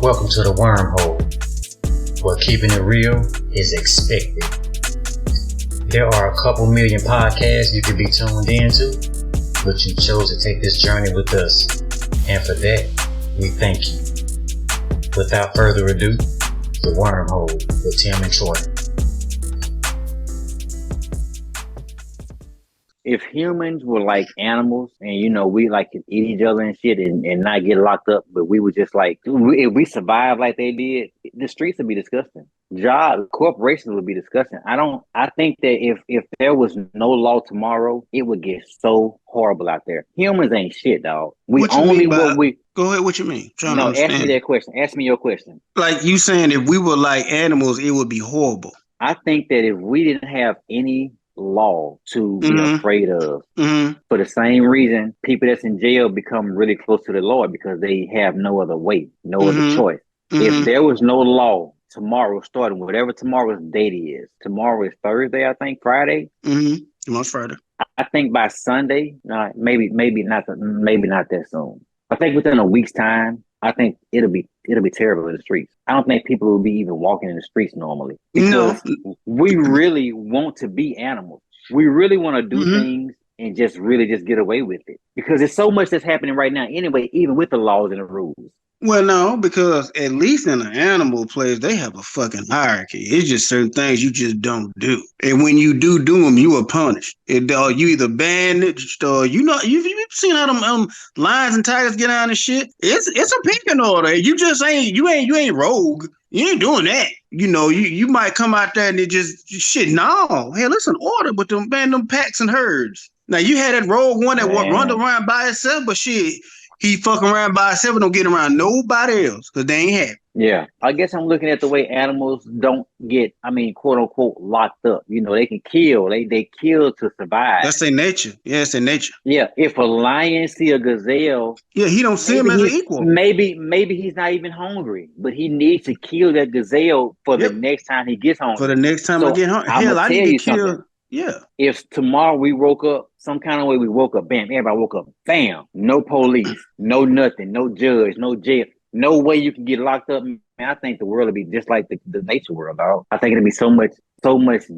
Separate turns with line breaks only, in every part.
Welcome to the Wormhole, where keeping it real is expected. There are a couple million podcasts you could be tuned into, but you chose to take this journey with us, and for that, we thank you. Without further ado, the Wormhole with Tim and Troy.
If humans were like animals and, we like to eat each other and shit and not get locked up, but we would just like, if we survive like they did, the streets would be disgusting. Corporations would be disgusting. I think that if there was no law tomorrow, it would get so horrible out there. Humans ain't shit, dog.
Go ahead, what you mean?
Ask me that question. Ask me your question.
Like you saying if we were like animals, it would be horrible.
I think that if we didn't have any law to be afraid of, for the same reason people that's in jail become really close to the Lord because they have no other way, no other choice. If there was no law tomorrow, starting whatever tomorrow's date is, tomorrow is Thursday, I think, Friday.
Tomorrow's Friday.
I think by Sunday, maybe not that soon. I think within a week's time, I think it'll be terrible in the streets. I don't think people will be even walking in the streets normally because we really want to be animals. We really want to do things and just get away with it because there's so much that's happening right now anyway, even with the laws and the rules.
Well, no, because at least in an animal place, they have a fucking hierarchy. It's just certain things you just don't do. And when you do them, you are punished. You either bandaged or, you've seen how them lions and tigers get on and shit. It's a pecking order. You ain't rogue. You ain't doing that. You might come out there and it just shit. No, hell, it's an order with them packs and herds. Now you had that rogue one that run around by itself, but shit. He fucking around by himself and don't get around nobody else because they ain't happy.
Yeah. I guess I'm looking at the way animals don't get, quote unquote, locked up. They can kill. They kill to survive.
That's their nature. Yeah, it's their nature.
Yeah. If a lion see a gazelle.
Yeah, he don't see him as an equal.
Maybe he's not even hungry, but he needs to kill that gazelle for the next time he gets hungry.
For the next time I get hungry. Hell, I need to kill. Something. Yeah.
If tomorrow we woke up, some kind of way we woke up, bam, everybody woke up, bam, no police, no nothing, no judge, no jail, no way you can get locked up. Man, I think the world would be just like the nature world, dog. I think it'd be so much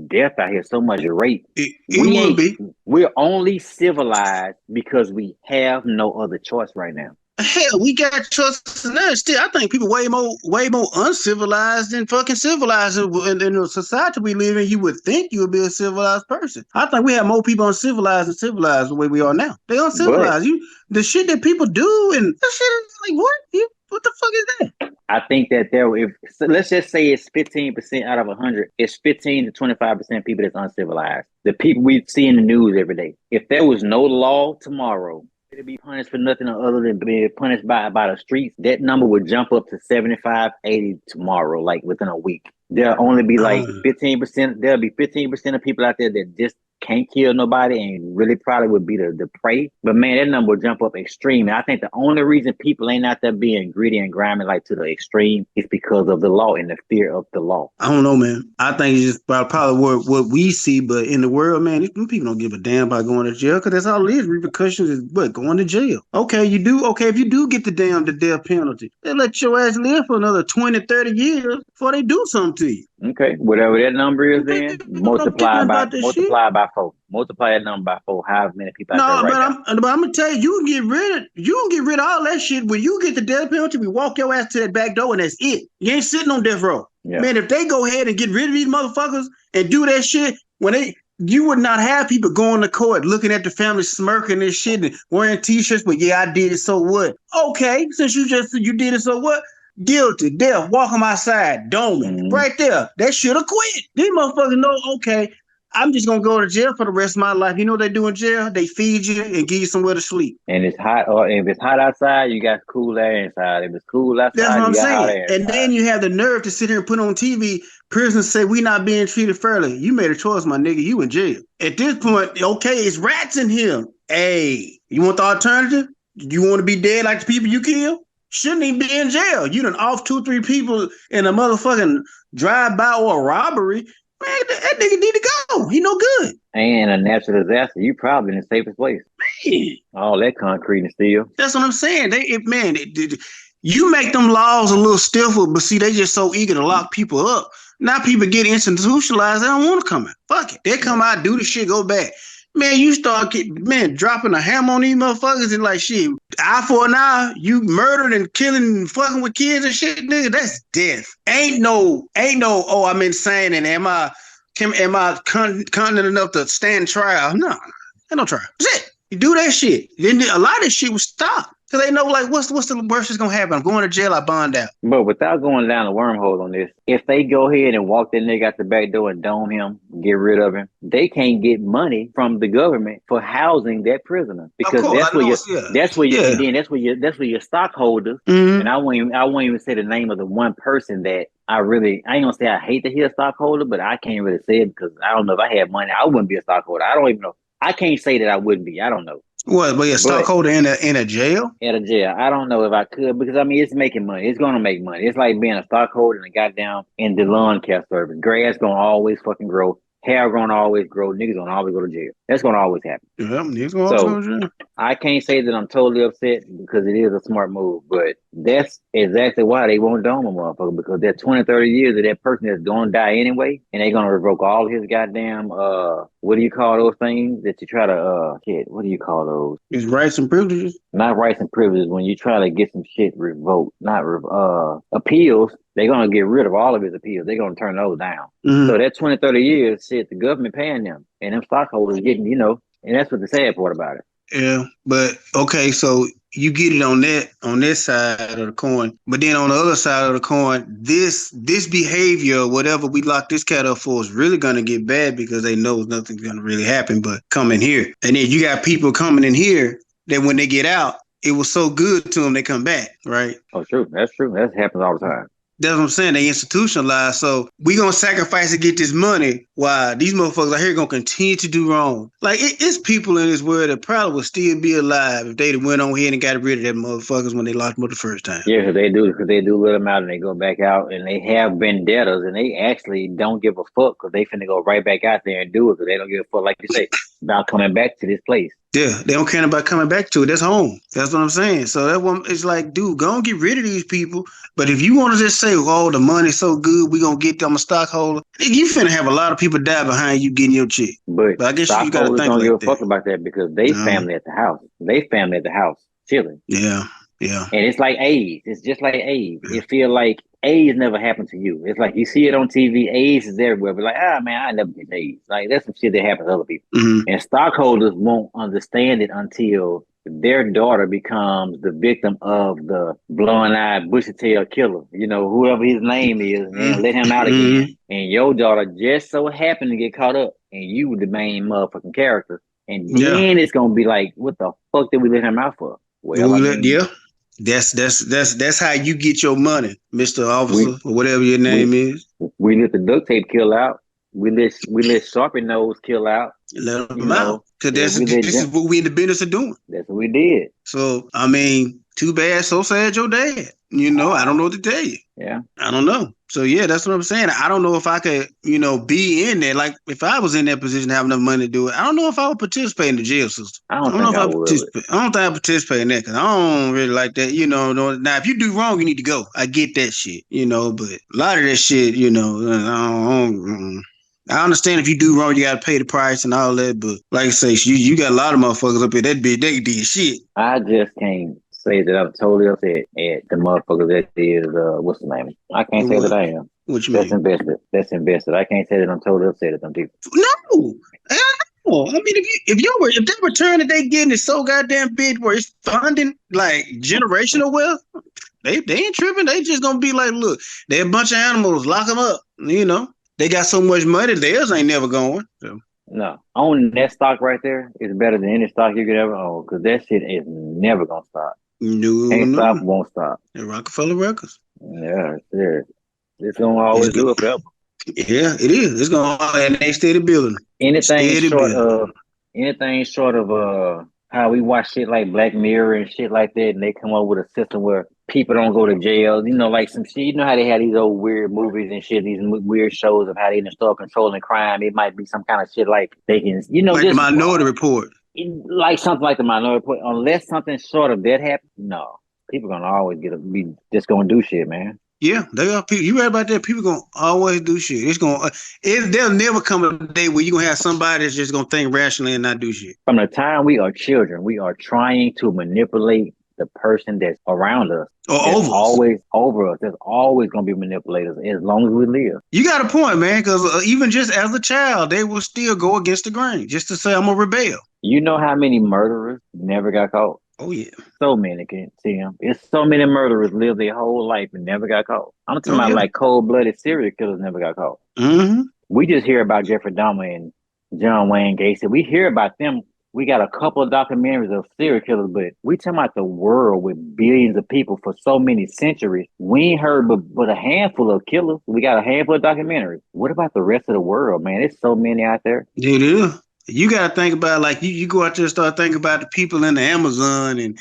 death out here, so much rape.
It would be.
We're only civilized because we have no other choice right now.
Hell, we got choices now. Still, I think people way more uncivilized than fucking civilized. In the society we live in, you would think you would be a civilized person. I think we have more people uncivilized than civilized the way we are now. They uncivilized. The shit that people do and that shit is like, what? What the fuck is that?
I think that let's just say it's 15% out of 100. It's 15 to 25% people that's uncivilized. The people we see in the news every day. If there was no law tomorrow, to be punished for nothing other than being punished by the streets, that number would jump up to 75, 80 tomorrow, like within a week. There'll only be like 15%. There'll be 15% of people out there that just can't kill nobody and really probably would be the prey. But man, that number will jump up extreme. And I think the only reason people ain't out there being greedy and grimy like to the extreme is because of the law and the fear of the law.
I don't know, man. I think it's just probably what we see, but in the world, man, people don't give a damn about going to jail because that's all it is. Repercussions is going to jail. Okay, if you do get the death penalty, they let your ass live for another 20, 30 years before they do something to you.
Okay, whatever that number is, then multiply by 4. Multiply that number by 4. However many people out there right now.
But I'm gonna tell you, you can get rid of all that shit. When you get the death penalty, we walk your ass to that back door and that's it. You ain't sitting on death row. Yeah. Man, if they go ahead and get rid of these motherfuckers and do that shit, you would not have people going to court looking at the family smirking and shit and wearing t-shirts, but yeah, I did it, so what? Okay, since you did it, so what? Guilty, death, walk them outside, doming, right there. They should have quit. These motherfuckers know, okay, I'm just going to go to jail for the rest of my life. You know what they do in jail? They feed you and give you somewhere to sleep.
And it's hot, or if it's hot outside, you got cool air inside. If it's cool outside,
that's what I'm saying.
And
then you have the nerve to sit here and put on TV, prisoners say we not being treated fairly. You made a choice, my nigga. You in jail. At this point, okay, it's rats in here. Hey, you want the alternative? You want to be dead like the people you kill? Shouldn't even be in jail. You done off 2-3 people in a motherfucking drive-by or a robbery. Man, that nigga need to go. He no good.
And a natural disaster, you probably in the safest place.
Man.
All that concrete and steel.
That's what I'm saying. You make them laws a little stiffer, but see, they just so eager to lock people up. Now people get institutionalized. They don't want to come out. Fuck it. They come out, do the shit, go back. Man, you start dropping a hammer on these motherfuckers and like shit. Eye for an eye, you murdering and killing and fucking with kids and shit, nigga. That's death. Ain't no. Oh, I'm insane and am I confident enough to stand trial? No, ain't no trial. That's it. You do that shit, then a lot of this shit will stop. Cause they know like what's the worst that's gonna happen? I'm going to jail, I bond out.
But without going down the wormhole on this, if they go ahead and walk that nigga out the back door and dome him, get rid of him, they can't get money from the government for housing that prisoner. Because that's where your stockholders, and I won't even say the name of the one person that I ain't gonna say I hate that he's a stockholder, but I can't really say it because I don't know if I had money, I wouldn't be a stockholder. I don't even know. I can't say that I wouldn't be. I don't know.
What? But a stockholder in a jail?
At a jail. I don't know if I could because I mean it's making money. It's gonna make money. It's like being a stockholder in the lawn care service. Grass gonna always fucking grow. Hair gonna always grow. Niggas gonna always go to jail. That's gonna always happen.
Yeah, niggas gonna always go to jail.
I can't say that I'm totally upset because it is a smart move, but that's exactly why they won't dome a motherfucker because they're 20, 30 years of that person that's gonna die anyway, and they're gonna revoke all his goddamn what do you call those things that you try to what do you call those?
It's rights and privileges.
Not rights and privileges when you try to get some shit revoked, not appeals. They're going to get rid of all of his appeals. They're going to turn those down. Mm-hmm. So that 20, 30 years, shit, the government paying them. And them stockholders getting, and that's what the sad part about it.
Yeah, but okay, so you get it on that side of the coin. But then on the other side of the coin, this behavior, whatever we lock this cat up for is really going to get bad because they know nothing's going to really happen but come in here. And then you got people coming in here that when they get out, it was so good to them, they come back, right?
Oh, true. That's true. That happens all the time.
That's what I'm saying. They institutionalized. So we gonna sacrifice to get this money while these motherfuckers out here gonna continue to do wrong. Like it's people in this world that probably would still be alive if they went on here and got rid of them motherfuckers when they locked them up the first time.
Yeah, because they do let them out and they go back out and they have vendettas and they actually don't give a fuck because they finna go right back out there and do it because they don't give a fuck, like you say, about coming back to this place.
Yeah, they don't care about coming back to it. That's home. That's what I'm saying. So that one, it's like, dude, go and get rid of these people. But if you want to just say, oh, the money's so good, we gonna get them a stockholder, you finna have a lot of people die behind you getting your check.
But
I guess you gotta think
don't
like
give a fuck about that because they family at the house. They family at the house chilling.
Yeah. And
it's like AIDS. It's just like AIDS. Yeah. It feel like AIDS never happened to you. It's like you see it on TV. AIDS is everywhere. But like, man, I never get AIDS. Like that's some shit that happens to other people. Mm-hmm. And stockholders won't understand it until their daughter becomes the victim of the blowing-eyed, bushy-tailed killer. Whoever his name is, and let him out again. And your daughter just so happened to get caught up, and you the main motherfucking character. And then it's gonna be like, what the fuck did we let him out for? Well,
That's how you get your money, Mr. Officer, or whatever your name is.
We let the duct tape kill out. We let Sharpie Nose kill out.
Let them out. Because this is what we in the business of doing.
That's what we did.
So, I mean, too bad, so sad your dad. I don't know what to tell you.
Yeah.
I don't know. So, yeah, that's what I'm saying. I don't know if I could, be in there. Like, if I was in that position to have enough money to do it, I don't know if I would participate in the jail system.
I don't know if I would.
I don't think I participate in that because I don't really like that. Now, if you do wrong, you need to go. I get that shit, but a lot of that shit, I understand if you do wrong, you got to pay the price and all that. But like I say, you got a lot of motherfuckers up here that bitch, they did shit.
I just can't say that I'm totally upset at the motherfucker that is, what's the name? I can't say that I am.
What you mean?
That's invested. I can't say that I'm totally upset at them people.
No. I mean, if that return that they getting is so goddamn big where it's funding like generational wealth, they ain't tripping. They just gonna be like, look, they're a bunch of animals, lock them up. They got so much money, theirs ain't never going. So.
No, owning that stock right there is better than any stock you could ever own because that shit is never gonna stop. Can't stop, won't stop.
The Rockefeller Records.
Yeah, it's gonna always do it forever.
Yeah, it is. It's gonna, and they steady building.
Anything short of how we watch shit like Black Mirror and shit like that, and they come up with a system where people don't go to jail. Like some shit. How they had these old weird movies and shit, these weird shows of how they can start controlling crime. It might be some kind of shit like they can,
like the Minority Report.
Like something like the Minority Report. Unless something short of that happens, no. People gonna always be just gonna do shit, man.
Yeah, they are people. You right about that. People gonna always do shit. It's gonna. There'll never come a day where you gonna have somebody that's just gonna think rationally and not do shit.
From the time we are children, we are trying to manipulate the person that's around us.
Or
That's
over us.
always over us. There's always gonna be manipulators as long as we live.
You got a point, man. Because even just as a child, they will still go against the grain just to say I'm gonna rebel.
You know how many murderers never got caught?
Oh yeah.
So many, can see them. It's so many murderers live their whole life and never got caught. I'm talking about
yeah.
like cold-blooded serial killers never got caught.
Mm-hmm.
We just hear about Jeffrey Dahmer and John Wayne Gacy. We hear about them. We got a couple of documentaries of serial killers, but we talking about the world with billions of people for so many centuries. We ain't heard but a handful of killers. We got a handful of documentaries. What about the rest of the world, man? There's so many out there.
It is. You got to think about, like, you go out there and start thinking about the people in the Amazon and,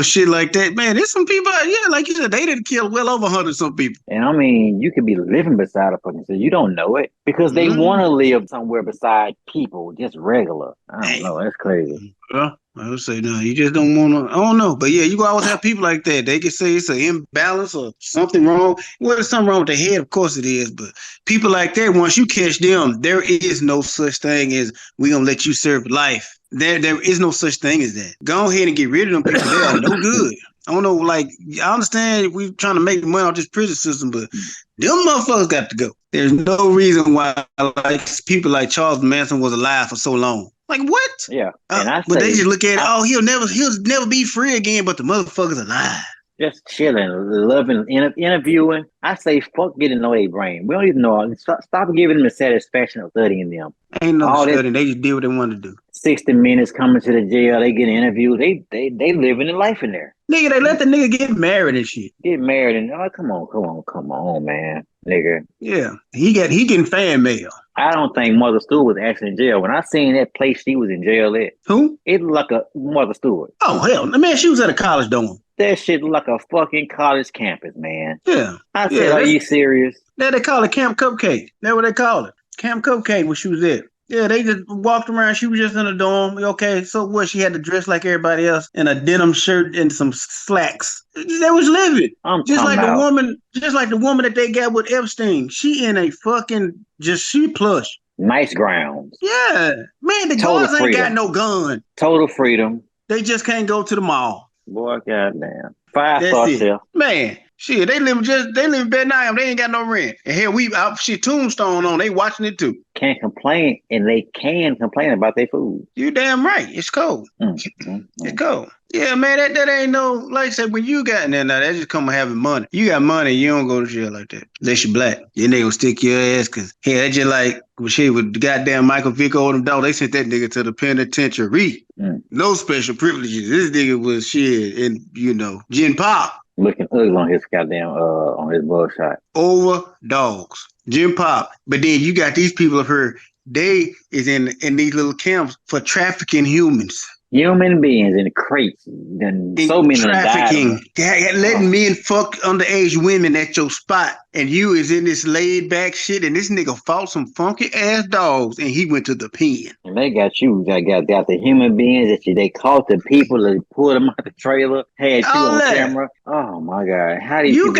shit like that. Man, there's some people out, like you said, they didn't kill well over 100 some people.
And I mean, you could be living beside a person, so you don't know it because they want to live somewhere beside people, just regular. I don't know. That's crazy.
Well, I would say, no, you just don't want to, I don't know. But yeah, you always have people like that. They can say it's an imbalance or something wrong. Well, there's something wrong with the head. Of course it is. But people like that, once you catch them, there is no such thing as we going to let you serve life. There is no such thing as that. Go ahead and get rid of them people. They are no good. I don't know, like, I understand we trying to make money off this prison system, but them motherfuckers got to go. There's no reason why, like, people like Charles Manson was alive for so long. Like, what?
Yeah.
And but they just look at it, he'll never be free again, but the motherfucker's alive.
Just chilling, loving, interviewing. I say, fuck getting to know their brain. We don't even know. Stop giving them the satisfaction of studying them.
Ain't no studying. They just did what they wanted to do.
60 Minutes coming to the jail. They get interviewed. They living their life in there.
Nigga, they let the nigga get married and shit.
Get married and come on, man, nigga.
Yeah, he getting fan mail.
I don't think Mother Stewart was actually in jail. When I seen that place she was in jail at,
who?
It looked like a Mother Stewart.
Oh hell, man, she was at a college dorm.
That shit looked like a fucking college campus, man.
Yeah.
I said, are you serious?
Yeah, they call it Camp Cupcake. That's what they call it. Camp Cupcake when she was there. Yeah, they just walked around. She was just in a dorm. Okay, so what? She had to dress like everybody else in a denim shirt and some slacks. They was living. Just like the woman that they got with Epstein. She in a fucking she plush.
Nice grounds.
Yeah. Man, the guards ain't got no gun.
Total freedom.
They just can't go to the mall.
Boy, goddamn. 5-star shelf.
Man. Shit, they live in Bed Nine. They ain't got no rent. And hell, Tombstone on. They watching it too.
Can't complain, and they can complain about their food.
You damn right. It's cold. It's cold. Yeah, man, that ain't no, like I said, when you got in there now, that just come having money. You got money, you don't go to jail like that. Unless you black. Your nigga will stick your ass, because, yeah, that's just like, shit, with the goddamn Michael Vick or them dog, they sent that nigga to the penitentiary. No special privileges. This nigga was shit, and, Gen Pop.
Looking ugly on his goddamn, on his mugshot.
Over dogs. Gen Pop. But then you got these people up here, they is in these little camps for trafficking humans.
Human beings in crates. And so many
trafficking. Letting men fuck underage women at your spot. And you is in this laid back shit. And this nigga fought some funky ass dogs and he went to the pen.
And they got you. They got the human beings that they caught the people that pulled them out the trailer, had you on camera. Oh my God. How do you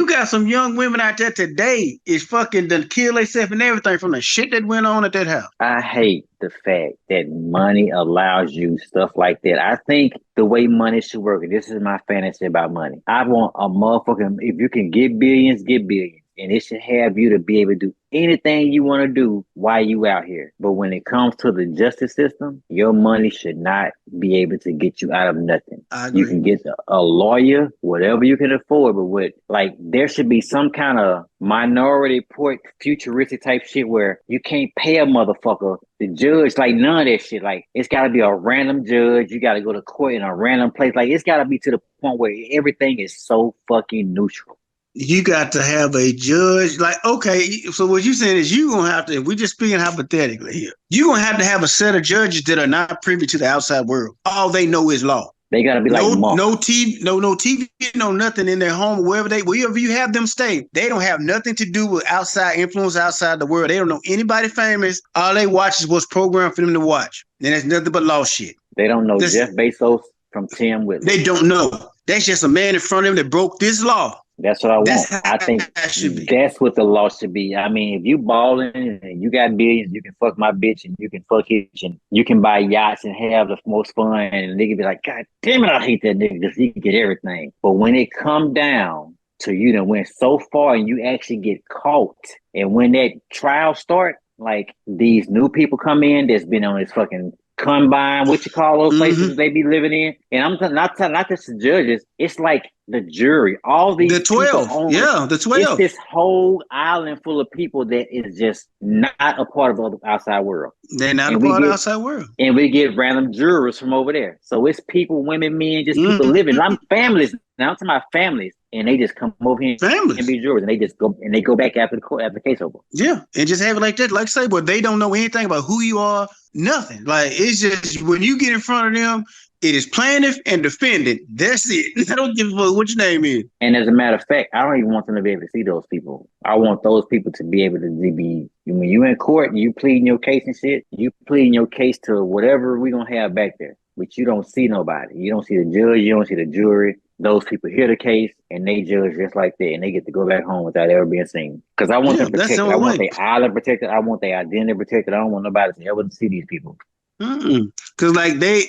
got some young women out there today is fucking done kill themselves and everything from the shit that went on at that house.
I hate the fact that money allows you stuff like that. I think the way money should work, and this is my fantasy about money. I want a motherfucking, if you can get billions, get billions. And it should have you to be able to do anything you want to do while you out here. But when it comes to the justice system, your money should not be able to get you out of nothing. You can get a lawyer, whatever you can afford, but there should be some kind of minority report, futuristic type shit where you can't pay a motherfucker. The judge, none of that shit. It's got to be a random judge. You got to go to court in a random place. It's got to be to the point where everything is so fucking neutral.
You got to have a judge. Okay, so what you're saying is you're going to have to, if we're just speaking hypothetically here, you're going to have a set of judges that are not privy to the outside world. All they know is law.
They got to be
no TV, no TV, no nothing in their home, wherever you have them stay. They don't have nothing to do with outside influence outside the world. They don't know anybody famous. All they watch is what's programmed for them to watch. And it's nothing but law shit.
They don't know Jeff Bezos from Tim Whitley.
They don't know. That's just a man in front of him that broke this law.
That's what I want.
That's how
I think
it should be.
that's what the law should be. I mean, if you balling and you got billions, you can fuck my bitch and you can fuck his and you can buy yachts and have the most fun. And the nigga be like, God damn it, I hate that nigga because he can get everything. But when it come down to you done went so far and you actually get caught, and when that trial start, like these new people come in that's been on this fucking combine, what you call those places they be living in. And I'm not just the judges, it's like the jury, all these
The 12,
people on
the 12.
It's this whole island full of people that is just not a part of the outside world.
They're not a part of the outside world.
And we get random jurors from over there. So it's people, women, men, just people living. I'm families. Now I'm talking about families. And they just come over here and be jurors, and they go back after the case over.
Yeah, and just have it like that. Like I say, but they don't know anything about who you are, nothing. Like it's just when you get in front of them, it is plaintiff and defendant. That's it. I don't give a fuck what your name is.
And as a matter of fact, I don't even want them to be able to see those people. I want those people to be able to be when you in court, you pleading your case and shit. You pleading your case to whatever we gonna have back there, but you don't see nobody. You don't see the judge. You don't see the jury. Those people hear the case and they judge just like that, and they get to go back home without ever being seen. Because I want them protected. I want their island protected. I want their identity protected. I don't want nobody to ever see these people.
Because like they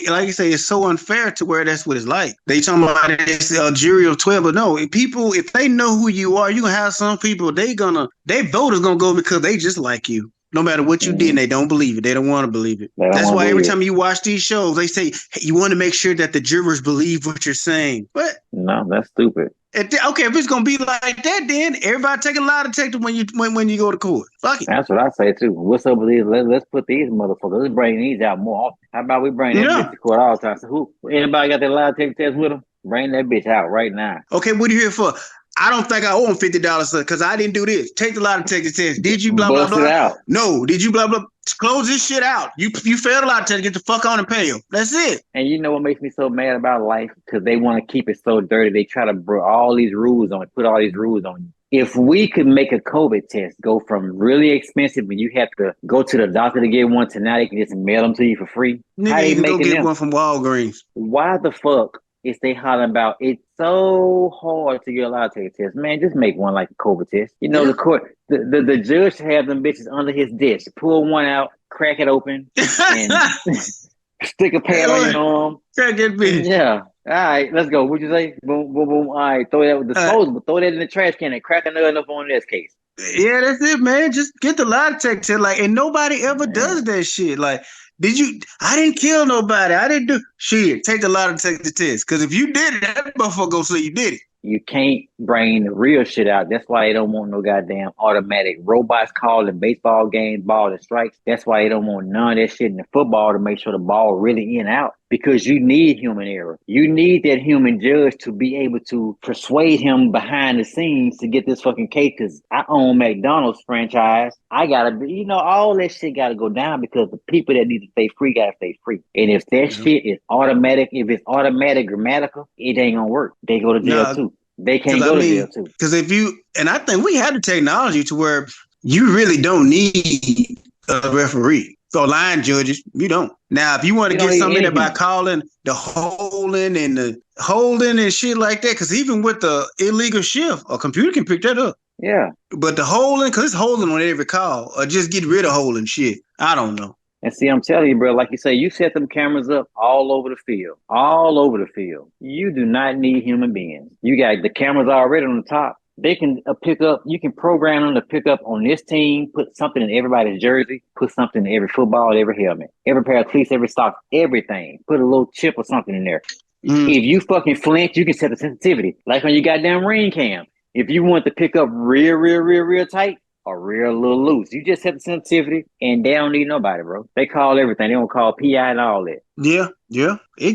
like you say, it's so unfair to where that's what it's like. They talking about this jury of 12, but no, if they know who you are, you gonna have some people their voters gonna go because they just like you. No matter what you did, and they don't believe it. They don't want to believe it. That's why every time you watch these shows, they say, hey, you want to make sure that the jurors believe what you're saying. What?
No, that's stupid.
Okay, if it's going to be like that, then everybody take a lie detector when you go to court. Fuck it.
That's what I say, too. What's up with these? Let's put these motherfuckers. Let's bring these out more often. How about we bring that bitch to court all the time? So anybody got their lie detector test with them? Bring that bitch out right now.
Okay, what are you here for? I don't think I owe him $50 because I didn't do this. Take the lie detector test. Did you blah,
Bust
blah, blah?
It out.
No. Did you blah, blah? Close this shit out. You failed a lie detector. Get the fuck on and pay him. That's it.
And you know what makes me so mad about life? Because they want to keep it so dirty. They try to put all these rules on you. If we could make a COVID test go from really expensive when you have to go to the doctor to get one to now they can just mail them to you for free.
Nigga, you can go get one from Walgreens.
Why the fuck is they hollering about it's so hard to get a lie detector test? Man, just make one like a COVID test. You know, the court, the judge should have them bitches under his desk. Pull one out, crack it open, and stick a pad on your arm.
Crack that bitch.
Yeah. All right, let's go. What'd you say? Boom, boom, boom. All right, throw that with disposable. Throw that in the trash can and crack another up on this case.
Yeah, that's it, man. Just get the lie detector. Like, and nobody ever does that shit. Like, I didn't kill nobody. I didn't do shit. Take the lie detector test. Because if you did it, that motherfucker gonna say you did it.
You can't bring the real shit out. That's why they don't want no goddamn automatic robots calling baseball games, ball and strikes. That's why they don't want none of that shit in the football to make sure the ball really in and out. Because you need human error. You need that human judge to be able to persuade him behind the scenes to get this fucking case. Because I own McDonald's franchise. I gotta be, all that shit gotta go down because the people that need to stay free gotta stay free. And if that shit is automatic, if it's automatic grammatical, it ain't gonna work. They go to jail too. They can't go to jail too.
Because and I think we have the technology to where you really don't need a referee. So line judges, you don't. Now, if you want to get something in by calling the holding and shit like that, because even with the illegal shift, a computer can pick that up.
Yeah.
But the holding, because it's holding on every call, or just get rid of holding shit. I don't know.
And see, I'm telling you, bro, like you say, you set them cameras up all over the field. All over the field. You do not need human beings. You got the cameras already on the top. They can pick up, you can program them to pick up on this team, put something in everybody's jersey, put something in every football, every helmet, every pair of cleats, every sock, everything. Put a little chip or something in there. If you fucking flinch, you can set the sensitivity. Like on your goddamn ring cam. If you want to pick up real tight or real little loose, you just set the sensitivity and they don't need nobody, bro. They call everything. They don't call PI and all that.
Yeah.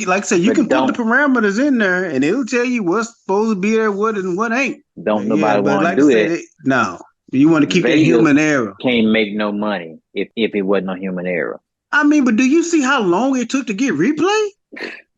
Like I said, you can put the parameters in there and it'll tell you what's supposed to be there, what and what ain't.
Don't nobody want to do that.
No. You want to keep that human error.
Can't make no money if it wasn't no human error.
I mean, but do you see how long it took to get replay?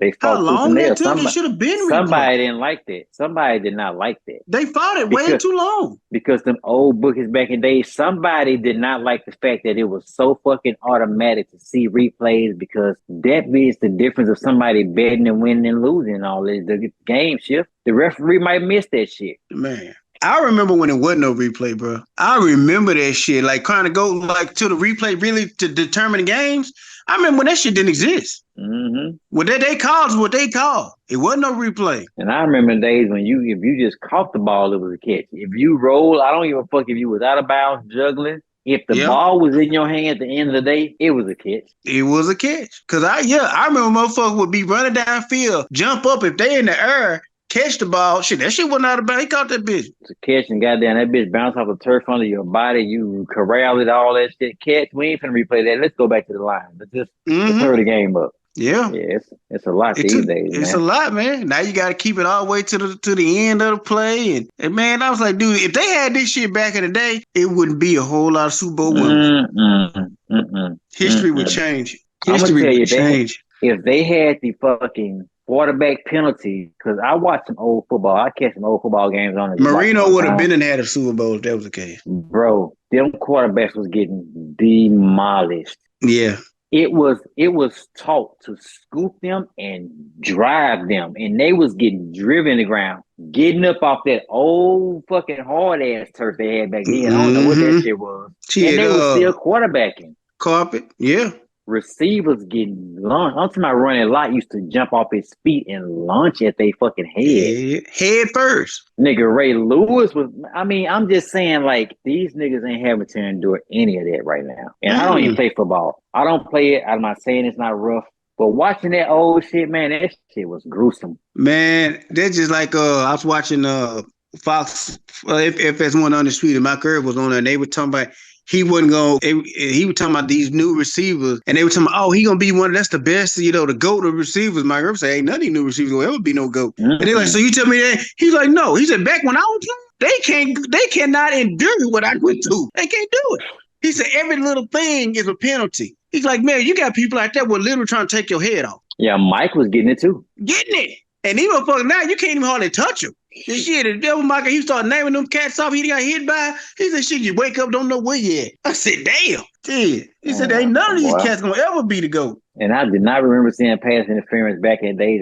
They
How
fought tooth and
long
nail.
that took? It should have been replayed.
Somebody didn't like that. Somebody did not like that.
They fought it way too long.
Because them old bookies back in the day, somebody did not like the fact that it was so fucking automatic to see replays, because that means the difference of somebody betting and winning and losing and all this. The game shift. The referee might miss that shit.
Man. I remember when it wasn't no replay, bro. I remember that shit. Like trying to go like to the replay really to determine the games. I remember when that shit didn't exist.
Mm-hmm.
What they called is what they called. It wasn't no replay.
And I remember the days when if you just caught the ball, it was a catch. If you roll, I don't give a fuck if you was out of bounds, juggling. If the ball was in your hand at the end of the day, it was a catch.
It was a catch. Cause I remember motherfuckers would be running downfield, jump up if they in the air, catch the ball. Shit, that shit wasn't out of bounds. He caught that bitch.
It's a catch, and goddamn, that bitch bounced off the turf under your body. You corralled it, all that shit. Catch. We ain't finna replay that. Let's go back to the line. Let's hurry the game up.
Yeah,
it's a lot these days.
It's a lot, man. Now you got to keep it all the way to the end of the play, and man, I was like, dude, if they had this shit back in the day, it wouldn't be a whole lot of Super Bowl winners. History would change. History would change.
If they had the fucking quarterback penalty, because I watched some old football. I catch some old football games on it.
Marino would have been in had a Super Bowl if that was the case.
Bro, them quarterbacks was getting demolished.
Yeah.
It was taught to scoop them and drive them, and they was getting driven in the ground, getting up off that old fucking hard ass turf they had back then. I don't know what that shit was. And they was still quarterbacking.
Carpet, yeah.
Receivers getting launched. I'm talking about running a lot used to jump off his feet and launch at they fucking head.
Head first.
Nigga, Ray Lewis was, I'm just saying, like, these niggas ain't having to endure any of that right now. And I don't even play football. I don't play it. I'm not saying it's not rough. But watching that old shit, man, that shit was gruesome.
Man, that's just like, I was watching Fox, FS1 on the street, and my girl was on there, and they were talking about, he wasn't going. He was talking about these new receivers, and they were talking about, oh, he gonna be one. That's the best, the GOAT of receivers. My girl say, ain't none of these new receivers gonna ever be no GOAT. Mm-hmm. And they're like, so you tell me that? He's like, no. He said, back when I was young, they cannot endure what I went through. They can't do it. He said, every little thing is a penalty. He's like, man, you got people like that who are literally trying to take your head off.
Yeah, Mike was getting it too.
Getting it, and these motherfuckers now you can't even hardly touch him. And shit, the devil Michael, he started naming them cats off he got hit by. He said, shit, you wake up, don't know where you at. I said, damn. Shit. He said, ain't none of these cats gonna ever be the GOAT.
And I did not remember seeing pass interference back in the days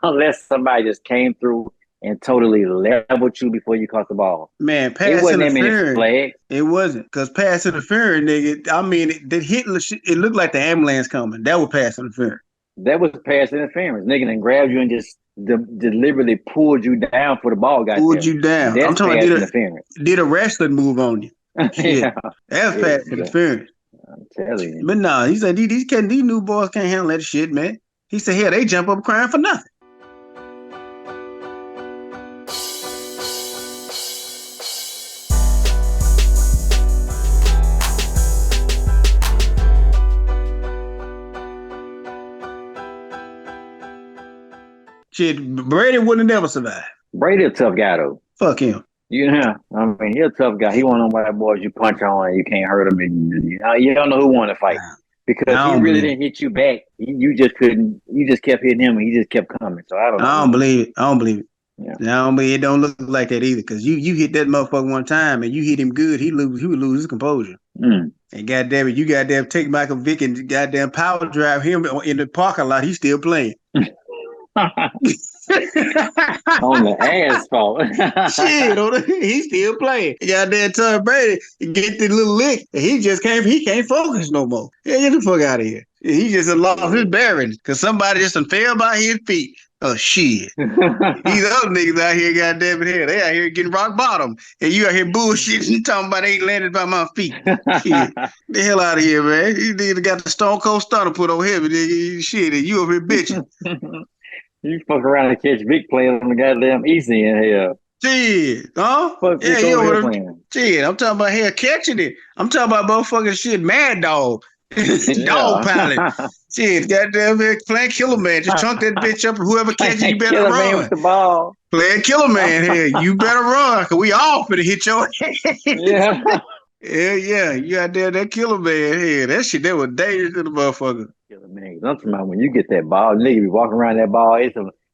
unless somebody just came through and totally leveled you before you caught the ball.
Man, pass interference. It wasn't. Because pass interference, nigga, that hit, it looked like the ambulance coming. That was pass interference.
That was pass interference. Nigga then grabbed you and just deliberately pulled you down for the ball.
Pulled you down.
That's
I'm talking about did a wrestling move on you. Yeah. That's pass interference.
I'm telling you.
But no, he said these new boys can't handle that shit, man. He said, hell, they jump up crying for nothing. Shit, Brady wouldn't have never survived.
Brady a tough guy though.
Fuck him.
Yeah, he's a tough guy. He one of them white boys you punch on and you can't hurt him. And, you don't know who won the fight because he really didn't hit you back. You just couldn't. You just kept hitting him and he just kept coming. So I don't know.
I don't believe it. Yeah. It don't look like that either. Because you hit that motherfucker one time and you hit him good, he would lose his composure. And goddamn it, you goddamn take Michael Vick and goddamn power drive him in the parking lot. He's still playing.
On the asphalt.
Shit, he's still playing. Goddamn Tom Brady get the little lick, and he can't focus no more. Yeah, get the fuck out of here. He just lost his bearings because somebody just fell by his feet. Oh shit. These other niggas out here, goddamn it, here. They out here getting rock bottom. And you out here bullshitting talking about they ain't landed by my feet. Shit. The hell out of here, man. You niggas got the Stone Cold Stunner put on him, shit, and you over here bitching.
You fuck around and catch Vic playing on the goddamn easy in here.
Shit, huh?
Fuck
yeah, you over there. Shit, I'm talking about here catching it. I'm talking about motherfucking shit, Mad Dog. Dog pilot. Shit, goddamn playing Killer Man. Just chunk that bitch up and whoever catches you better
Killer
run.
Man with the ball.
Playing Killer Man here. You better run, cause we all finna hit your head.
Yeah.
Yeah. You out there, that Killer Man here. That shit, that was dangerous to the motherfucker.
Man, I'm talking about when you get that ball, nigga be walking around that ball.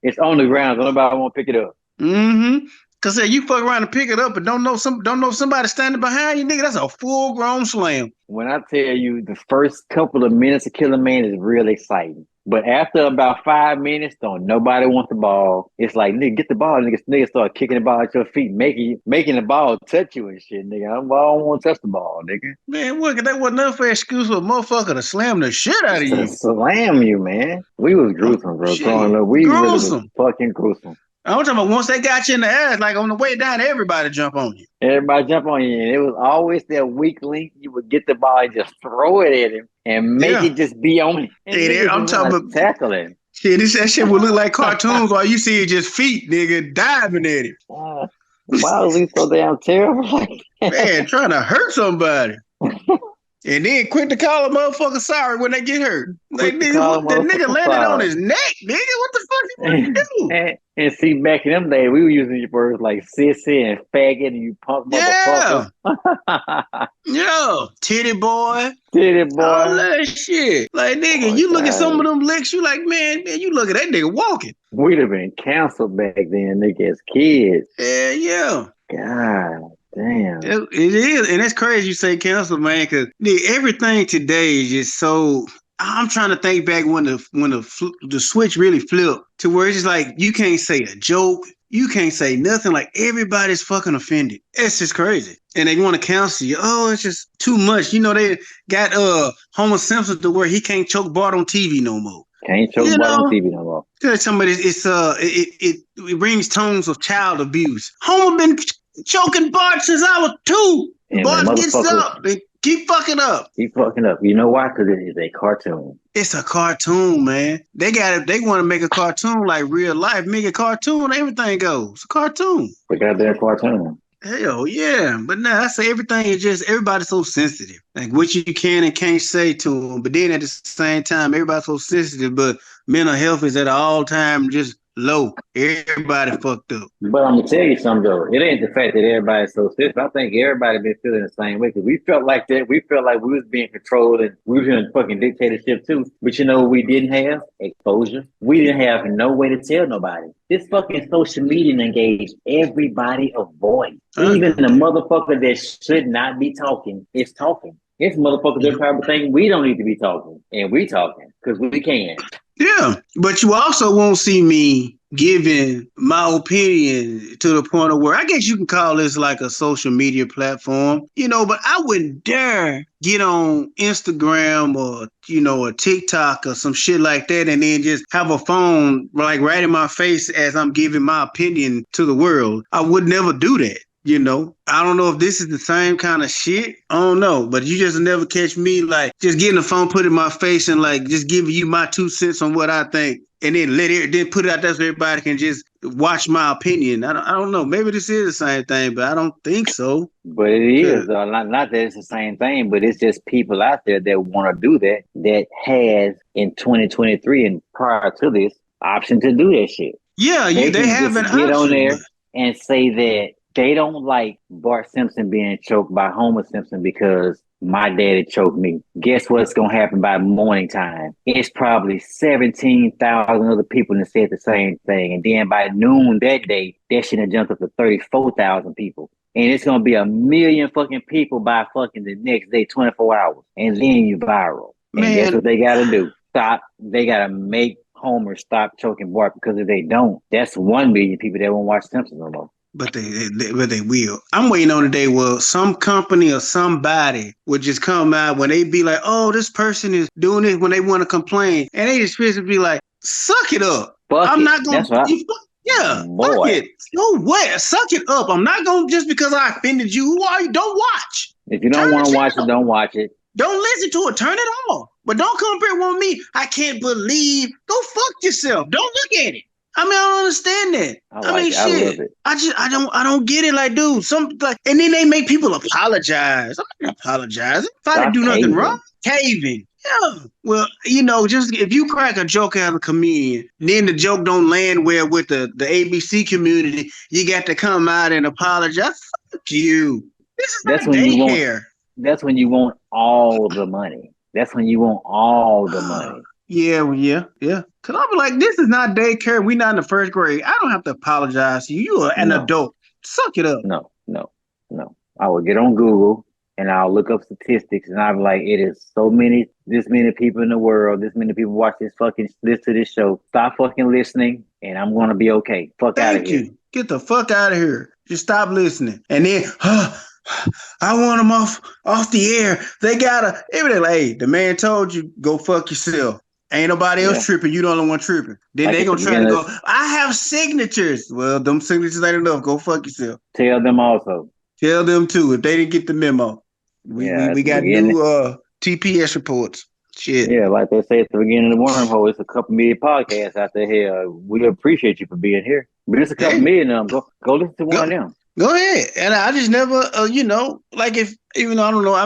It's on the ground. So nobody want to pick it up.
Mm-hmm. Cause say you fuck around and pick it up and don't know somebody standing behind you, nigga. That's a full grown slam.
When I tell you the first couple of minutes of Killer Man is real exciting. But after about 5 minutes, don't nobody want the ball. It's like, nigga, get the ball. Nigga start kicking the ball at your feet, making the ball touch you and shit, nigga. I don't want to touch the ball, nigga.
Man, look, that wasn't enough excuse for a motherfucker to slam the shit out of you.
Slam you, man. We was gruesome, bro.
Shit.
Growing up, we
Gruesome.
really was fucking gruesome.
I'm talking about once they got you in the ass, like on the way down, everybody jump on you.
Everybody jump on you. And it was always that weak link. You would get the ball and just throw it at him and make it just be on him.
I'm talking about
tackling.
Shit, that shit would look like cartoons. All you see is just feet, nigga, diving at him.
Why was he so damn terrible?
Man, trying to hurt somebody. And then quick to call a motherfucker sorry when they get hurt. Like, nigga, the nigga landed on his neck, nigga. What the fuck you do?
And see, back in them days, we were using words like sissy and faggot and you punk motherfucker.
Yeah. Titty boy.
Titty boy.
All that shit. Like, nigga, you look at some of them licks, you like, man, you look at that nigga walking.
We'd have been canceled back then, nigga, as kids.
Yeah.
God. Damn.
It is, and it's crazy you say cancel, man, because everything today is just so. I'm trying to think back when the switch really flipped to where it's just like you can't say a joke, you can't say nothing. Like everybody's fucking offended. It's just crazy, and they want to cancel you. Oh, it's just too much. You know they got Homer Simpson to where he can't choke Bart on TV no more.
Can't choke Bart on TV no more.
Because somebody, it brings tones of child abuse. Homer been choking Bart since I was 2. And Bart gets up and keep fucking up.
Keep fucking up. You know why? Because it is a cartoon.
It's a cartoon, man. They want to make a cartoon like real life. Make a cartoon, everything goes. It's a cartoon.
They got their cartoon.
Hell yeah. But now I say everything is just, everybody's so sensitive. Like what you can and can't say to them. But then at the same time, everybody's so sensitive, but mental health is at an all-time just low. Everybody fucked up.
But I'm gonna tell you something though. It ain't the fact that everybody's so stiff. I think everybody been feeling the same way because we felt like that. We felt like we was being controlled and we was in a fucking dictatorship too. But you know what we didn't have? Exposure. We didn't have no way to tell nobody. This fucking social media engaged everybody a voice. Even the motherfucker that should not be talking is talking. It's motherfuckers that probably think we don't need to be talking. And we talking because we can.
Yeah, but you also won't see me giving my opinion to the point of where I guess you can call this like a social media platform, but I wouldn't dare get on Instagram or, a TikTok or some shit like that and then just have a phone like right in my face as I'm giving my opinion to the world. I would never do that. I don't know if this is the same kind of shit. I don't know, but you just never catch me like just getting the phone put in my face and like just giving you my 2 cents on what I think and then then put it out there so everybody can just watch my opinion. I don't know. Maybe this is the same thing, but I don't think so.
But it is. Not that it's the same thing, but it's just people out there that want to do that has in 2023 and prior to this option to do that shit.
Yeah, they have an option.
Get on there and say that they don't like Bart Simpson being choked by Homer Simpson because my daddy choked me. Guess what's going to happen by morning time? It's probably 17,000 other people that said the same thing. And then by noon that day, that shit have jumped up to 34,000 people. And it's going to be 1 million fucking people by fucking the next day, 24 hours. And then you viral. And guess what they got to do? Stop. They got to make Homer stop choking Bart because if they don't, that's 1 million people that won't watch Simpsons no more.
But they will. I'm waiting on the day where some company or somebody would just come out when they be like, oh, this person is doing this when they want to complain. And they just be like, suck it up. I'm not going to. Yeah, fuck it. No way. Suck it up. I'm not going to just because I offended you. Who are you? Don't watch.
If you don't want to watch it, don't watch it.
Don't listen to it. Turn it off. But don't come up here with me. I can't believe. Go fuck yourself. Don't look at it. I don't understand that. Shit. I don't get it. Like, dude, and then they make people apologize. I'm not apologizing. If I didn't do nothing wrong, caving. Yeah. Well, just if you crack a joke as a comedian, then the joke don't land well with the ABC community, you got to come out and apologize. Fuck you. This is not daycare.
That's when you want all the money. That's when you want all the money.
Yeah, well, yeah. Cause I'll be like, this is not daycare. We not in the first grade. I don't have to apologize to you. You are an
No,
adult. Suck it up.
no. I will get on Google and I'll look up statistics and I'm like, it is this many people in the world, this many people watch listen to this show. Stop fucking listening and I'm gonna be okay. Fuck out of
Thank
here.
you. Get the fuck out of here. Just stop listening. And then, I want them off the air. They gotta everything. Like, hey, the man told you go fuck yourself. Ain't nobody else
Yeah.
tripping. You the only one tripping. Then
Like
they
at the
gonna try to
beginning,
go. I have signatures. Well, them signatures ain't enough. Go fuck yourself.
tell them also.
Tell them too if they didn't get the memo. We we,
Yeah, at
we
the
got
beginning.
new TPS reports. Shit.
Yeah, like they say at the beginning of the wormhole, it's a couple million podcasts out there here. We appreciate you for being here. But it's a couple
Hey,
million of them. Go listen to one
go
of them.
go ahead. And I just never, like if even though I don't know, I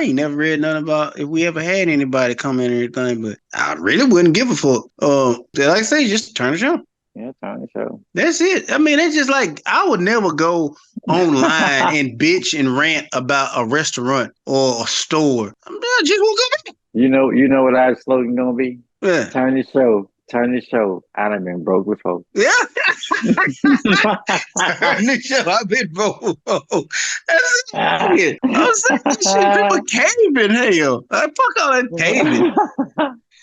ain't never read nothing about if we ever had anybody come in or anything. But I really wouldn't give a fuck. Like I say, just turn the show.
Yeah, turn the show.
That's it. I mean, it's just like I would never go online and bitch and rant about a restaurant or a store. I just won't go back.
You know what our slogan gonna be?
Yeah.
Turn the show. Turn the show. I done been broke before.
Yeah. Turn the show. I've been broke. That's it. I'm saying shit. People caving hell. Fuck all that caving.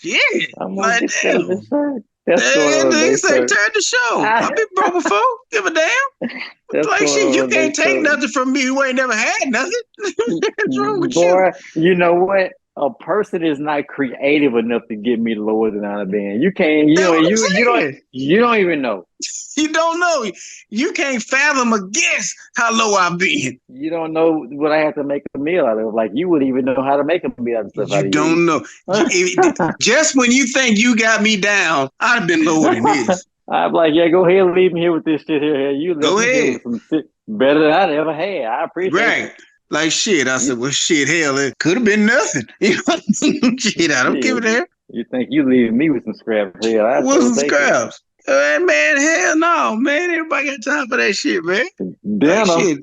Shit.
I'm gonna
Like
get that on
damn.
the shirt. That's going on
They
their
say
shirt.
turn the show. I've been broke before. Give a damn.
That's
Like
going
shit, you
on their
can't take
shirt.
nothing from me who ain't never had nothing. What's wrong with you?
Boy, you know what? A person is not creative enough to get me lower than I've been. You can't.
That's what I'm saying.
You don't even know.
You don't know. You can't fathom or guess how low I've been.
You don't know what I have to make a meal out of. Like you wouldn't even know how to make a meal out of stuff.
You don't know. Just when you think you got me down, I've been lower than this.
I'm like, yeah, go ahead and leave me here with this shit here. You
Go
left me here
ahead.
with some shit better than I'd ever had. I appreciate it.
Right. Like shit. I said, well, shit, hell, it could have been nothing. You know, shit, I don't give a damn.
You think you leaving me with some scraps? Hell,
With some scraps. Man, hell no, man. Everybody got time for that shit, man. Like, shit.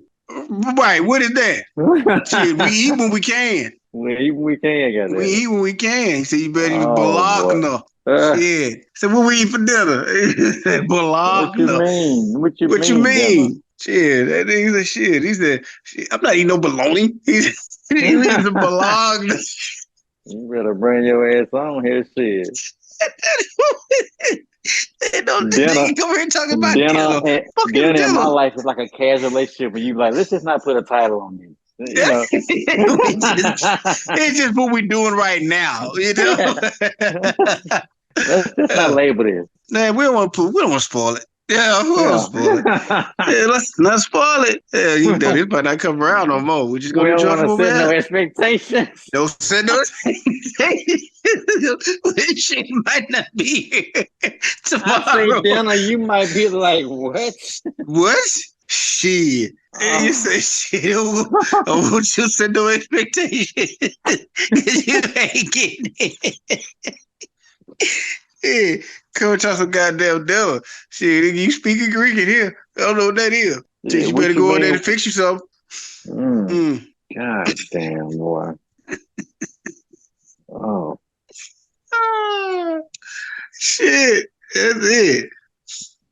Right, what is that? Shit, we eat when we can.
We eat when we can, goddamn.
We eat when we can. So you better even Bologna. Shit. So what we eat for dinner? Bologna.
What you mean?
Shit, that nigga said shit. He said, I'm not eating no bologna. He eats some bologna.
You better bring your ass on here, shit.
Dinner. Come here talking about dinner.
Dinner in my life is like a casual relationship when you like, let's just not put a title on this. You know?
It's just what we're doing right now. You know?
Let's just not label this.
Man, we don't want to spoil it. Yeah, we don't spoil it. Yeah, let's not spoil it. Yeah, you know, this might not come around no more. We're just going to
don't want to set no expectations.
Don't set no expectations. She might not be here tomorrow.
I say dinner, you might be like, what?
What? Shit. You say shit. I want you to set no expectations. Because you ain't getting it. Yeah, come try some goddamn dinner. Shit, you speaking Greek in here. I don't know what that is. Yeah, you better go in there and fix you something.
God damn, boy. Oh.
Shit. That's it.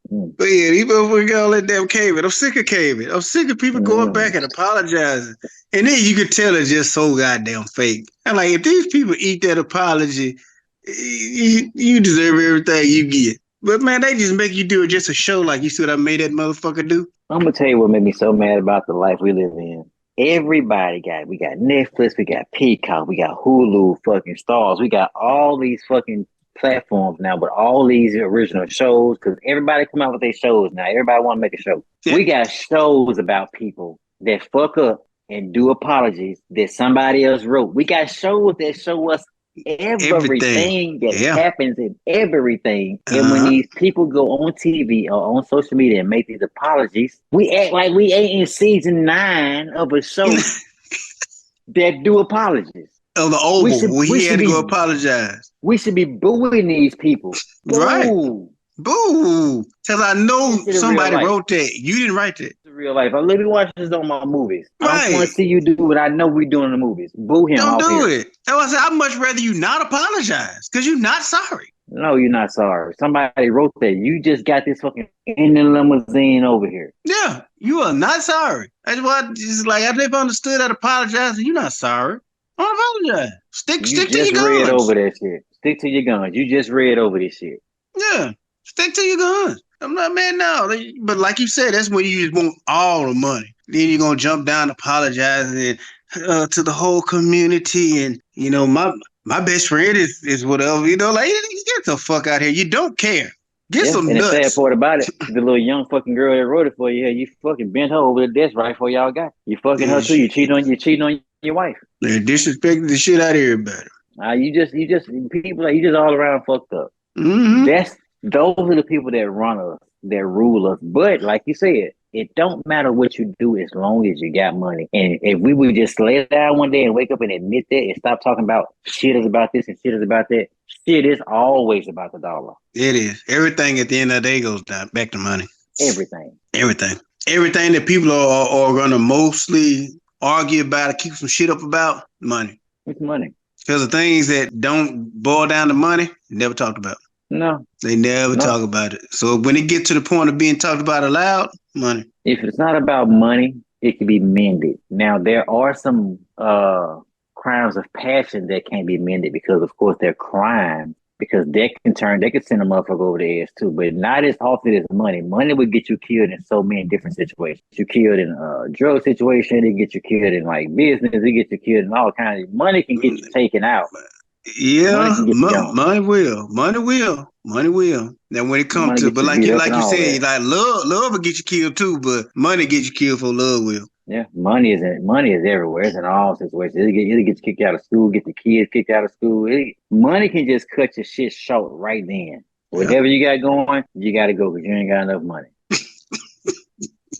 But yeah, these motherfuckers got all that damn caving. I'm sick of caving. I'm sick of people going back and apologizing. And then you can tell it's just so goddamn fake. And like, if these people eat that apology, you deserve everything you get. But man, they just make you do it just a show like you see what I made that motherfucker do.
I'm gonna tell you what made me so mad about the life we live in. Everybody we got Netflix, we got Peacock, we got Hulu, fucking Stars, we got all these fucking platforms now with all these original shows because everybody come out with their shows now. Everybody want to make a show. Yeah. We got shows about people that fuck up and do apologies that somebody else wrote. We got shows that show us everything that happens in everything. And when these people go on TV or on social media and make these apologies, we act like we ain't in season 9 of a show that do apologies.
On the Oval, we had to go apologize.
We should be booing these people.
Right. Boo. Because I know somebody wrote that. You didn't write that.
real life. Let me watch this on my movies. I don't want
Right.
to see you do what I know we do in the movies. Boo him
Don't
off
do
here.
it. That's why I said I'd much rather you not apologize because you're not sorry.
No, you're not sorry. Somebody wrote that. You just got this fucking in the limousine over here.
Yeah, you are not sorry. That's why just like I never understood that apologizing. You're not sorry. Don't apologize. Stick
You
to your
just read
guns.
over that shit. Stick to your guns. You just read over this shit.
Yeah, stick to your guns. I'm not mad now. But like you said, that's when you just want all the money. Then you're gonna jump down apologizing to the whole community, and my best friend is whatever. Like get the fuck out here. You don't care. Get some
and
nuts.
the sad part about it, the little young fucking girl that wrote it for you, you fucking bent her over the desk right before y'all got. You fucking her too. You cheating on your wife.
They're disrespecting the shit out of everybody.
You just people like you just all around fucked up.
Mm-hmm.
Those are the people that run us, that rule us. But like you said, it don't matter what you do as long as you got money. And if we would just lay down one day and wake up and admit that and stop talking about shit is about this and shit is about that, shit is always about the dollar.
It is. Everything at the end of the day goes down back to money.
Everything
that people are going to mostly argue about or keep some shit up about, money.
It's money.
Because the things that don't boil down to money, never talked about.
No.
They never talk about it. So when it gets to the point of being talked about aloud, money.
If it's not about money, it can be mended. Now, there are some crimes of passion that can't be mended because, of course, they're crimes. Because they can send a motherfucker over the edge too, but not as often as money. Money would get you killed in so many different situations. You killed in a drug situation, it get you killed in like business, it get you killed in all kinds of. Money can get you taken out.
Yeah, money will. Now when it comes to, but like you said, like love will get you killed too, but money get you killed for love will.
Yeah, money is everywhere. It's in all situations. It'll get you kicked out of school, get the kids kicked out of school. Money can just cut your shit short right then. Whatever you got going, you got to go because you ain't got enough money.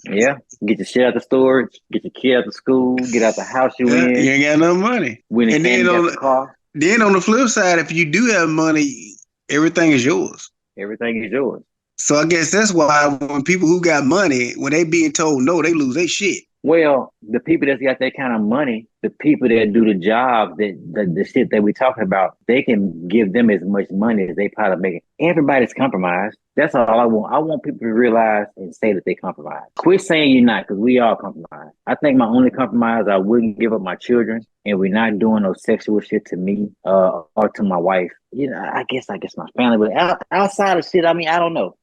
Yeah, get your shit out the storage, get your kid out of school, get out the house you in.
You ain't got enough money.
And then on the car.
Then on the flip side, if you do have money, everything is yours.
Everything is yours.
So I guess that's why when people who got money, when they being told no, they lose their shit.
Well, the people that's got that kind of money, the people that do the job, the shit that we talking about, they can give them as much money as they probably make. Everybody's compromised. That's all I want. I want people to realize and say that they compromise. Quit saying you're not, because we all compromise. I think my only compromise, I wouldn't give up my children, and we're not doing no sexual shit to me or to my wife. I guess my family, but outside of shit, I mean, I don't know.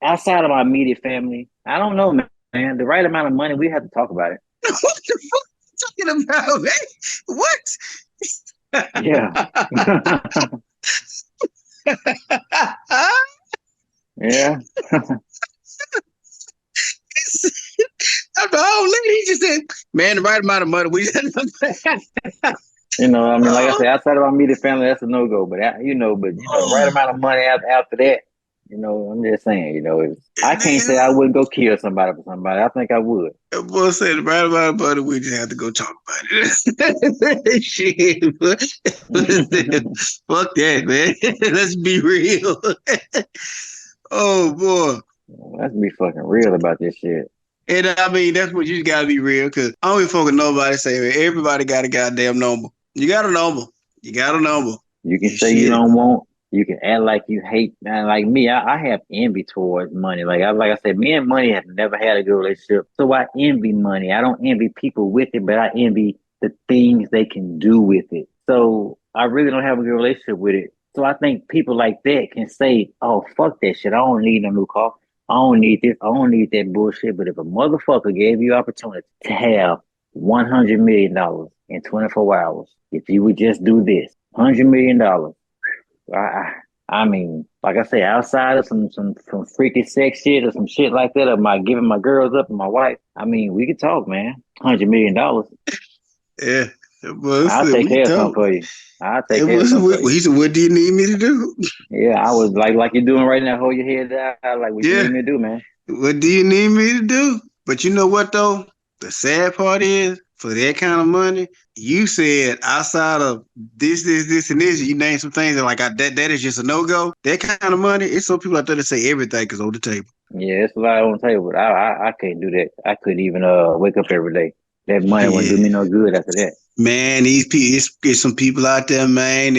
Outside of my immediate family, I don't know, man. The right amount of money, we have to talk about it.
What the fuck are you talking about, man? What?
Yeah. Yeah.
The old lady just said, man, the right amount of money, we
I mean, like I said, outside of our immediate family, that's a no-go. But, the right amount of money after that, I'm just saying, I can't say I wouldn't go kill somebody for somebody. I think I would.
Boy said the right amount of money, we just have to go talk about it. Shit, fuck that, man. Let's be real. Oh, boy.
Let's be fucking real about this shit.
And I mean, that's what you just gotta be real, because I don't even fucking nobody say, man, everybody got a goddamn number. You got a number. You
can say you don't want. You can act like you hate. Man, like me, I have envy towards money. Like I said, me and money have never had a good relationship. So I envy money. I don't envy people with it, but I envy the things they can do with it. So I really don't have a good relationship with it. So I think people like that can say, oh, fuck that shit. I don't need no new car. I don't need this. I don't need that bullshit. But if a motherfucker gave you opportunity to have $100 million in 24 hours, if you would just do this, $100 million, I mean, like I say, outside of some freaky sex shit or some shit like that, of my giving my girls up and my wife, I mean, we could talk, man. $100 million.
Yeah.
I'll take care of something for you.
He said, what do you need me to do?
Yeah, I was like you're doing right now, hold your head down, like what you need me to do, man.
What do you need me to do? But you know what, though? The sad part is, for that kind of money, you said outside of this, and this, you name some things that that is just a no-go. That kind of money, it's some people out there that say everything is on the table.
Yeah, it's a lot on the table. But I can't do that. I couldn't even wake up every day. That money wouldn't do
Yeah.
me no good after that.
Man, these people, it's some people out there, man,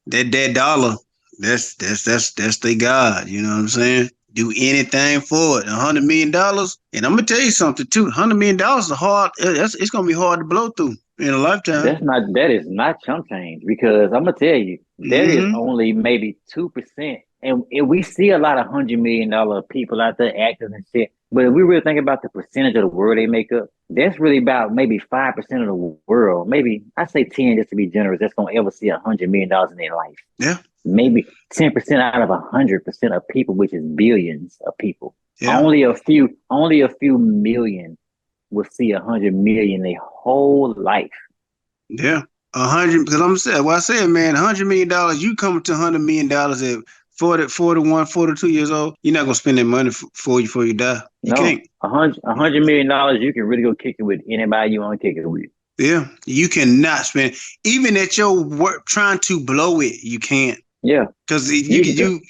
that dollar, that's their God. You know what I'm saying? Do anything for it. $100 million, and I'm gonna tell you something too. $100 million is hard. It's gonna be hard to blow through in a lifetime.
That is not chump change because I'm gonna tell you that is
Mm-hmm.
only maybe 2%, and we see a lot of $100 million people out there actors and shit. But if we really think about the percentage of the world they make up, that's really about maybe 5% of the world. Maybe I say 10 just to be generous. That's gonna ever see $100 million in their life.
Yeah.
Maybe 10% out of 100% of people, which is billions of people.
Yeah.
Only a few million will see 100 million their whole life.
Yeah. 100, because I'm saying, well, I said, man, $100 million, you come to $100 million at 41, 42 years old, you're not gonna spend that money before you die. You
No,
can't.
$100 million, you can really go kick it with anybody you want to kick it with.
Yeah. You cannot spend, even at your work trying to blow it, you can't.
Yeah,
Cause you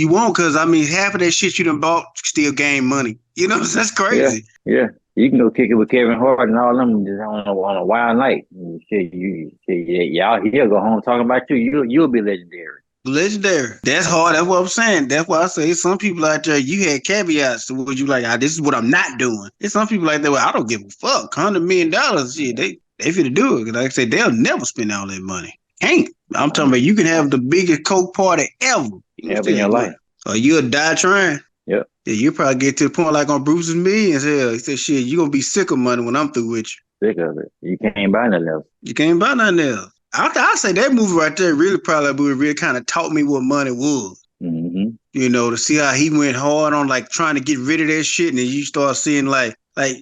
won't, cause I mean half of that shit you done bought still gain money. You know, that's
yeah,
crazy.
yeah. You can go kick it with Kevin Hart and all them just on a wild night. Shit, y'all here go home talking about you. You'll be legendary.
Legendary. That's hard. That's what I'm saying. That's why I say some people out there, you had caveats to what you like, this is what I'm not doing. There's some people like that, well, I don't give a fuck. $100 million, shit, they finna do it. Like I said, they'll never spend all that money. Can't. I'm talking about you can have the biggest coke party ever.
Ever in your life.
Or you'll die trying.
Yep.
Yeah, you probably get to the point like on Bruce's Millions. Hell, he said, shit, you're gonna be sick of money when I'm through with you.
Sick of it. You can't buy nothing else.
You can't buy nothing else. I say that movie right there really kind of taught me what money was.
Mm-hmm.
You know, to see how he went hard on like trying to get rid of that shit, and then you start seeing like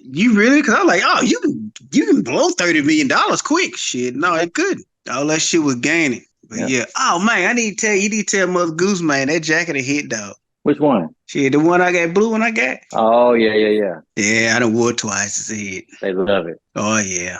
you really, because I'm like, oh, you can blow $30 million quick. Shit, no, it couldn't. All that shit was gaining. But yeah. Oh man, you need to tell Mother Goose, man, that jacket a hit, dog.
Which one?
Shit, the one I got, blue one I got.
Oh yeah.
Yeah, I done wore it twice as a hit.
They love it.
Oh yeah.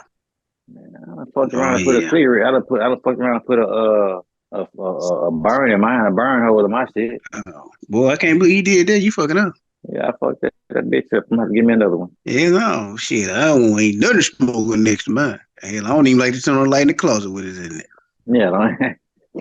Man, I done fucked around and put a cigarette. I done fucked around and put a burn in mine, a burn hole in my shit.
Oh, boy, I can't believe you did that. You fucking up.
Yeah, I fucked that bitch up. I'm gonna have to give me another one.
Yeah, no, shit. I don't ain't nothing smoking next to mine. Hell, I don't even like to turn on the light in the closet with it in there.
Yeah,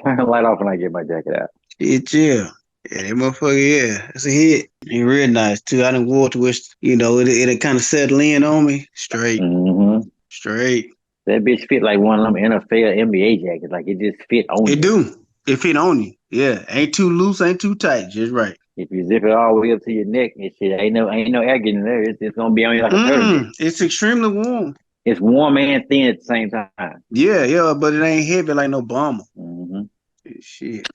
turn the light off when I get my jacket out.
Shit, yeah. Yeah, that motherfucker, yeah. It's a hit. It real nice, too. I done wore it to which, you know, it kind of settled in on me. Straight.
Mm-hmm.
Straight.
That bitch fit like one of them NFL, NBA jackets. Like, it just fit on you.
It do. It fit on you. Yeah. Ain't too loose, ain't too tight. Just right.
If you zip it all the way up to your neck and shit, ain't no air getting there. It's gonna be on you like a turd.
It's extremely warm.
It's warm and thin at the same time.
Yeah, but it ain't heavy like no bomber.
Mm-hmm.
Shit.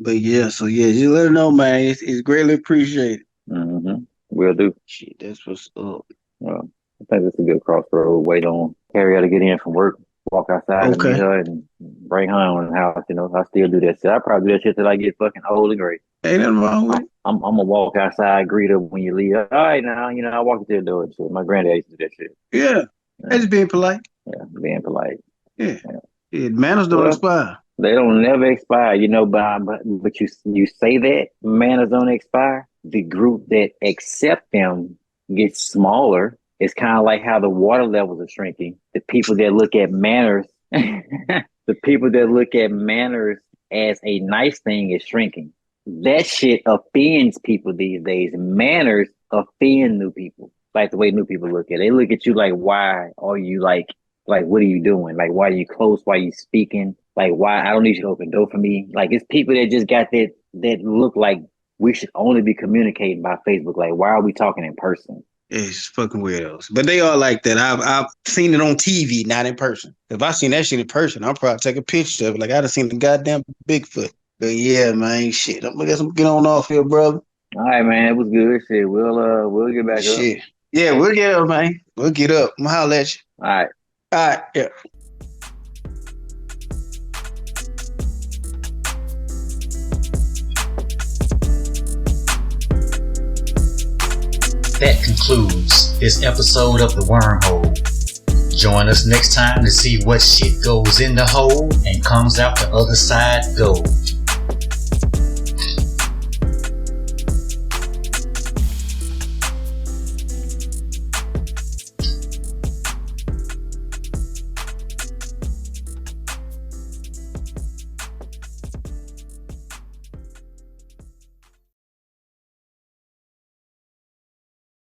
But yeah, so yeah, just let her know, man. It's greatly appreciated.
Mm-hmm. Will do.
Shit, that's what's up.
Well, I think it's a good crossroad. Wait on Carrie to get in from work, walk outside and meet her and bring her on the house. You know, I still do that shit. I probably do that shit till I get fucking old and gray.
Ain't nothing wrong with it.
I'm gonna walk outside, greet her when you leave. All right, now, you know, I walk into the door and shit. My granddad used to do that shit.
Yeah. That's being polite.
Yeah, being polite.
Yeah. Manners don't expire.
They don't never expire, you know, but you say that manners don't expire. The group that accept them gets smaller. It's kind of like how the water levels are shrinking. The people that look at manners, the people that look at manners as a nice thing is shrinking. That shit offends people these days. Manners offend new people. Like the way new people look at it. They look at you like, why are you like what are you doing? Like, why are you close? Why are you speaking? Like, why? I don't need you to open the door for me. Like, it's people that just got that look like we should only be communicating by Facebook. Like, why are we talking in person?
It's fucking weirdos. But they are like that. I've seen it on TV, not in person. If I seen that shit in person, I'll probably take a picture of it. Like, I'd have seen the goddamn Bigfoot. But yeah, man, shit. I'm gonna get on off here, brother.
All right, man. It was good. Shit. We'll get back up.
Yeah, we'll get up, man. We'll get up. I'm gonna holler at you.
All right.
All right, yeah.
That concludes this episode of The Wormhole. Join us next time to see what shit goes in the hole and comes out the other side gold.